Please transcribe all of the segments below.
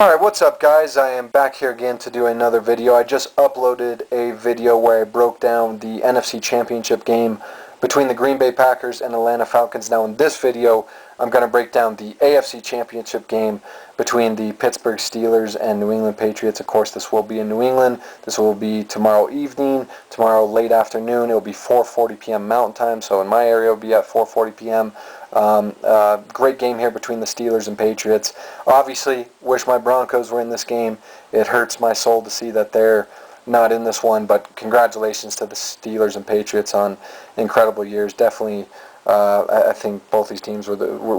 Alright, what's up guys? I am back here again to do another video. I just uploaded a video where I broke down the NFC Championship game between the Green Bay Packers and Atlanta Falcons. Now in this video, I'm going to break down the AFC Championship game between the Pittsburgh Steelers and New England Patriots. Of course, this will be in New England. This will be tomorrow evening, tomorrow late afternoon. It will be 4:40 p.m. Mountain Time, so in my area it will be at 4:40 p.m. Great game here between the Steelers and Patriots. Obviously, wish my Broncos were in this game. It hurts my soul to see that they're not in this one, but congratulations to the Steelers and Patriots on incredible years. Definitely, I think both these teams were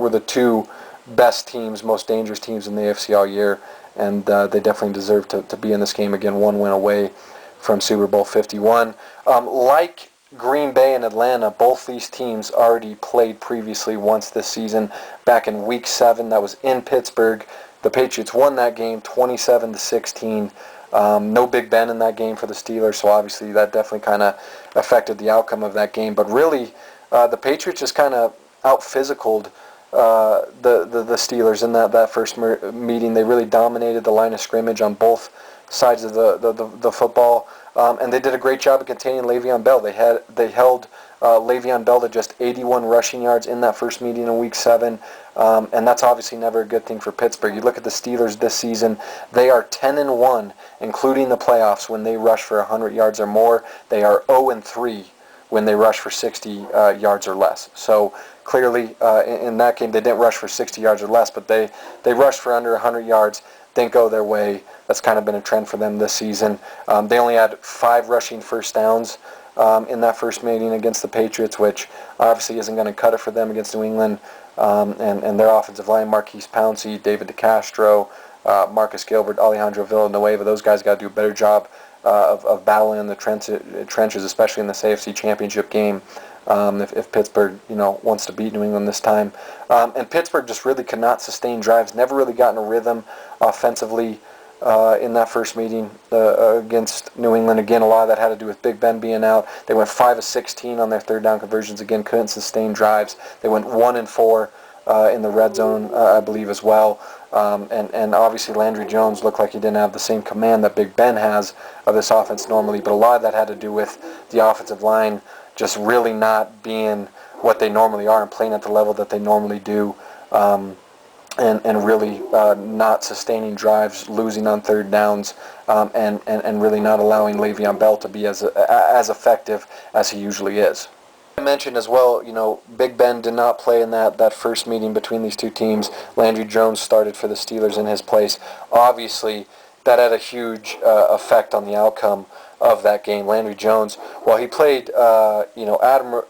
the two best teams, most dangerous teams in the AFC all year, and they definitely deserve to be in this game again. One win away from Super Bowl 51. Like Green Bay and Atlanta, both these teams already played previously once this season, back in Week 7. That was in Pittsburgh. The Patriots won that game 27-16. No Big Ben in that game for the Steelers, so obviously that definitely kind of affected the outcome of that game. But really, the Patriots just kind of out-physicaled the Steelers in that first meeting. They really dominated the line of scrimmage on both sides of the football. And they did a great job of containing Le'Veon Bell. They held Le'Veon Bell to just 81 rushing yards in that first meeting in Week 7, and that's obviously never a good thing for Pittsburgh. You look at the Steelers this season; they are 10-1, including the playoffs, when they rush for 100 yards or more. They are 0-3 when they rush for 60 yards or less. So clearly, in that game, they didn't rush for 60 yards or less, but they rushed for under 100 yards. Didn't go their way. That's kind of been a trend for them this season. They only had 5 rushing first downs in that first meeting against the Patriots, which obviously isn't going to cut it for them against New England. And their offensive line, Marquise Pouncey, David DeCastro, Marcus Gilbert, Alejandro Villanueva, those guys got to do a better job of battling in the trenches, especially in this AFC Championship game. If Pittsburgh, wants to beat New England this time. And Pittsburgh just really could not sustain drives, never really got in a rhythm offensively in that first meeting against New England. Again, a lot of that had to do with Big Ben being out. They went 5 of 16 on their third down conversions. Again, couldn't sustain drives. They went 1-4 in the red zone, I believe, as well. And obviously Landry Jones looked like he didn't have the same command that Big Ben has of this offense normally, but a lot of that had to do with the offensive line just really not being what they normally are and playing at the level that they normally do, and really not sustaining drives, losing on third downs, and really not allowing Le'Veon Bell to be as effective as he usually is. I mentioned as well, Big Ben did not play in that first meeting between these two teams. Landry Jones started for the Steelers in his place. Obviously, that had a huge effect on the outcome of that game. Landry Jones, while he played,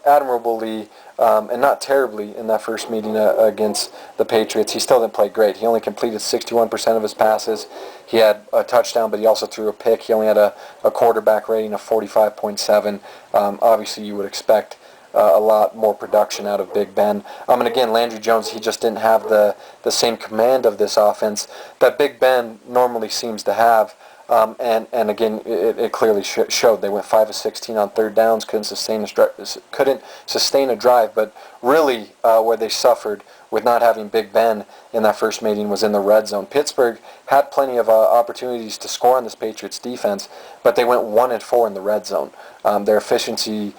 admirably and not terribly in that first meeting against the Patriots, he still didn't play great. He only completed 61% of his passes. He had a touchdown, but he also threw a pick. He only had a quarterback rating of 45.7. Obviously, you would expect a lot more production out of Big Ben. And again, Landry Jones, he just didn't have the same command of this offense that Big Ben normally seems to have. And again, it clearly showed. They went 5 of 16 on third downs, couldn't sustain a drive, but really where they suffered with not having Big Ben in that first meeting was in the red zone. Pittsburgh had plenty of opportunities to score on this Patriots defense, but they went 1-4 in the red zone. Their efficiency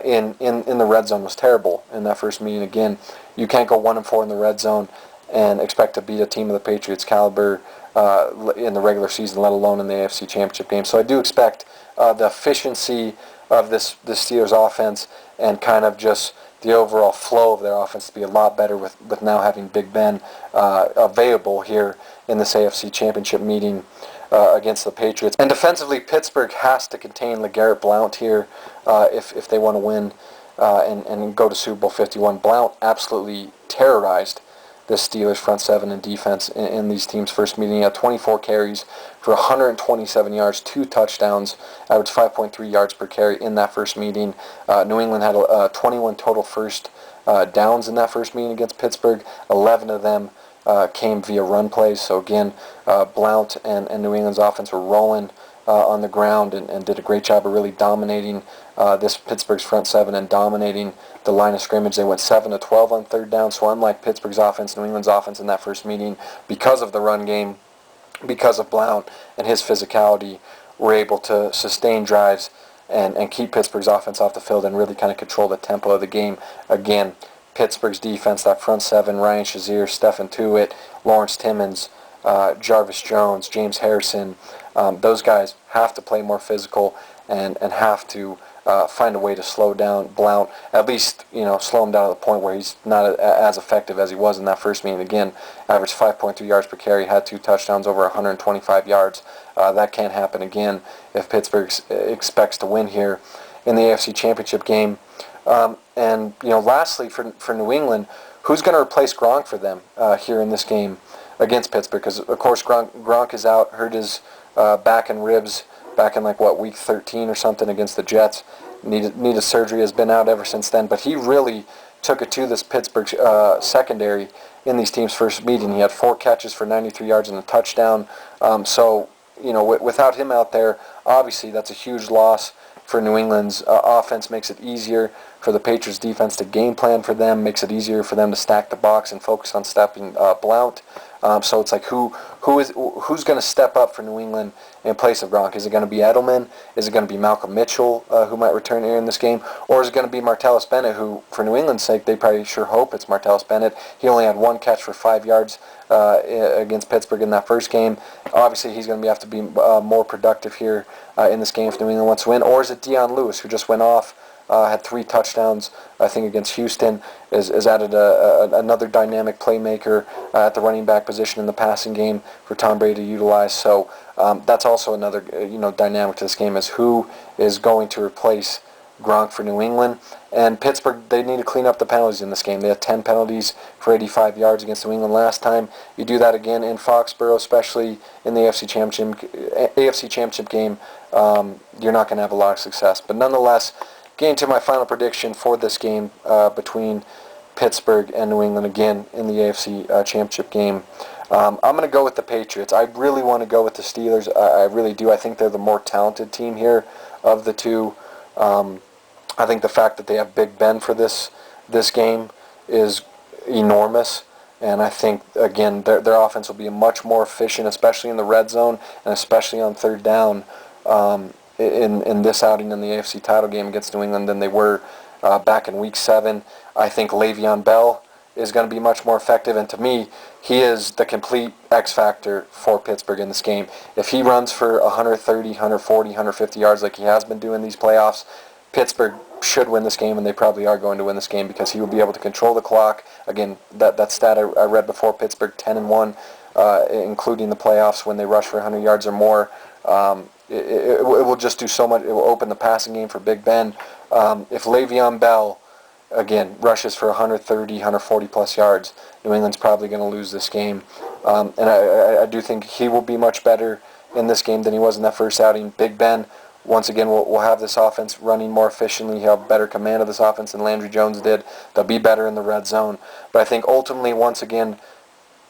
in the red zone was terrible in that first meeting. Again, you can't go 1-4 in the red zone and expect to beat a team of the Patriots' caliber in the regular season, let alone in the AFC Championship game. So I do expect the efficiency of this Steelers offense and kind of just the overall flow of their offense to be a lot better with now having Big Ben available here in this AFC Championship meeting against the Patriots. And defensively, Pittsburgh has to contain LeGarrette Blount here if they want to win and go to Super Bowl 51. Blount absolutely terrorized the Steelers front seven and defense in these teams' first meeting. He had 24 carries for 127 yards, 2 touchdowns, averaged 5.3 yards per carry in that first meeting. New England had 21 total first downs in that first meeting against Pittsburgh. 11 of them came via run plays. So again, Blount and New England's offense were rolling on the ground and did a great job of really dominating this Pittsburgh's front seven and dominating the line of scrimmage. They went 7-12 on third down, so unlike Pittsburgh's offense, New England's offense in that first meeting, because of the run game, because of Blount and his physicality, were able to sustain drives and keep Pittsburgh's offense off the field and really kind of control the tempo of the game. Again, Pittsburgh's defense, that front seven, Ryan Shazier, Stephen Tuitt, Lawrence Timmons, Jarvis Jones, James Harrison, those guys have to play more physical and have to find a way to slow down Blount, at least, slow him down to the point where he's not as effective as he was in that first meeting. Again, averaged 5.2 yards per carry, had 2 touchdowns, over 125 yards. That can't happen again if Pittsburgh expects to win here in the AFC Championship game. And lastly, for New England, who's going to replace Gronk for them here in this game against Pittsburgh? Because, of course, Gronk is out, hurt his back and ribs back in week 13 or something against the Jets. Needed surgery, has been out ever since then. But he really took it to this Pittsburgh secondary in these teams' first meeting. He had 4 catches for 93 yards and a touchdown. So, without him out there, obviously that's a huge loss for New England's offense. Makes it easier for the Patriots defense to game plan for them, makes it easier for them to stack the box and focus on stopping Blount. So it's like who's going to step up for New England in place of Gronk? Is it going to be Edelman? Is it going to be Malcolm Mitchell, who might return here in this game? Or is it going to be Martellus Bennett, who, for New England's sake, they probably sure hope it's Martellus Bennett. He only had 1 catch for 5 yards against Pittsburgh in that first game. Obviously, he's going to have to be more productive here in this game if New England wants to win. Or is it Dion Lewis, who just went off, had 3 touchdowns, I think, against Houston, is added another dynamic playmaker at the running back position in the passing game for Tom Brady to utilize. So that's also another dynamic to this game, is who is going to replace Gronk for New England. And Pittsburgh, they need to clean up the penalties in this game. They had 10 penalties for 85 yards against New England last time. You do that again in Foxborough, especially in the AFC Championship game, you're not going to have a lot of success. But nonetheless, getting to my final prediction for this game between Pittsburgh and New England again in the AFC Championship game, I'm going to go with the Patriots. I really want to go with the Steelers. I really do. I think they're the more talented team here of the two. I think the fact that they have Big Ben for this game is enormous. And I think, again, their offense will be much more efficient, especially in the red zone and especially on third down in this outing in the AFC title game against New England than they were back in Week 7. I think Le'Veon Bell is going to be much more effective, and to me, he is the complete X factor for Pittsburgh in this game. If he runs for 130, 140, 150 yards like he has been doing these playoffs, Pittsburgh should win this game, and they probably are going to win this game because he will be able to control the clock. Again, that stat I read before, Pittsburgh 10-1, including the playoffs when they rush for 100 yards or more. It will just do so much. It will open the passing game for Big Ben. If Le'Veon Bell, again, rushes for 130, 140 plus yards, New England's probably going to lose this game. And I do think he will be much better in this game than he was in that first outing. Big Ben, once again, will have this offense running more efficiently. He'll have better command of this offense than Landry Jones did. They'll be better in the red zone. But I think ultimately, once again,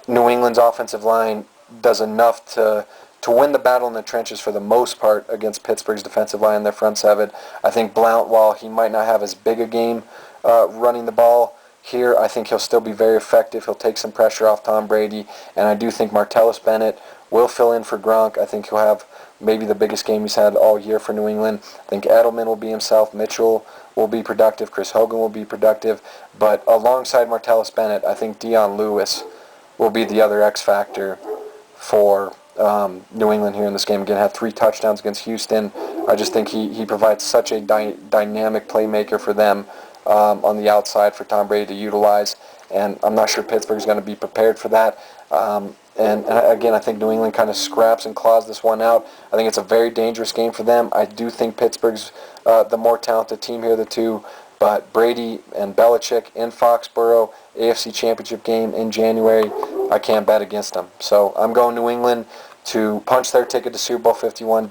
New England's offensive line does enough to win the battle in the trenches for the most part against Pittsburgh's defensive line in their front seven. I think Blount, while he might not have as big a game running the ball here, I think he'll still be very effective. He'll take some pressure off Tom Brady, and I do think Martellus Bennett will fill in for Gronk. I think he'll have maybe the biggest game he's had all year for New England. I think Edelman will be himself. Mitchell will be productive. Chris Hogan will be productive. But alongside Martellus Bennett, I think Dion Lewis will be the other X factor for New England here in this game. Again, had 3 touchdowns against Houston. I just think he provides such a dynamic playmaker for them on the outside for Tom Brady to utilize, and I'm not sure Pittsburgh's going to be prepared for that. And again, I think New England kind of scraps and claws this one out. I think it's a very dangerous game for them. I do think Pittsburgh's the more talented team here of the two, but Brady and Belichick in Foxborough, AFC Championship game in January, I can't bet against them. So I'm going New England to punch their ticket to Super Bowl 51,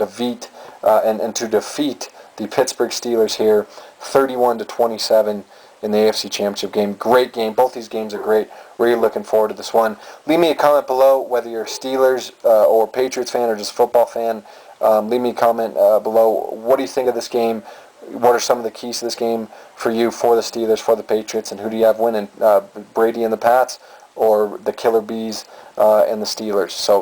and to defeat the Pittsburgh Steelers here 31-27 in the AFC Championship game. Great game. Both these games are great. Really looking forward to this one. Leave me a comment below whether you're a Steelers or Patriots fan or just football fan. Leave me a comment below. What do you think of this game? What are some of the keys to this game for you, for the Steelers, for the Patriots, and who do you have winning? Brady and the Pats, or the Killer Bees and the Steelers? So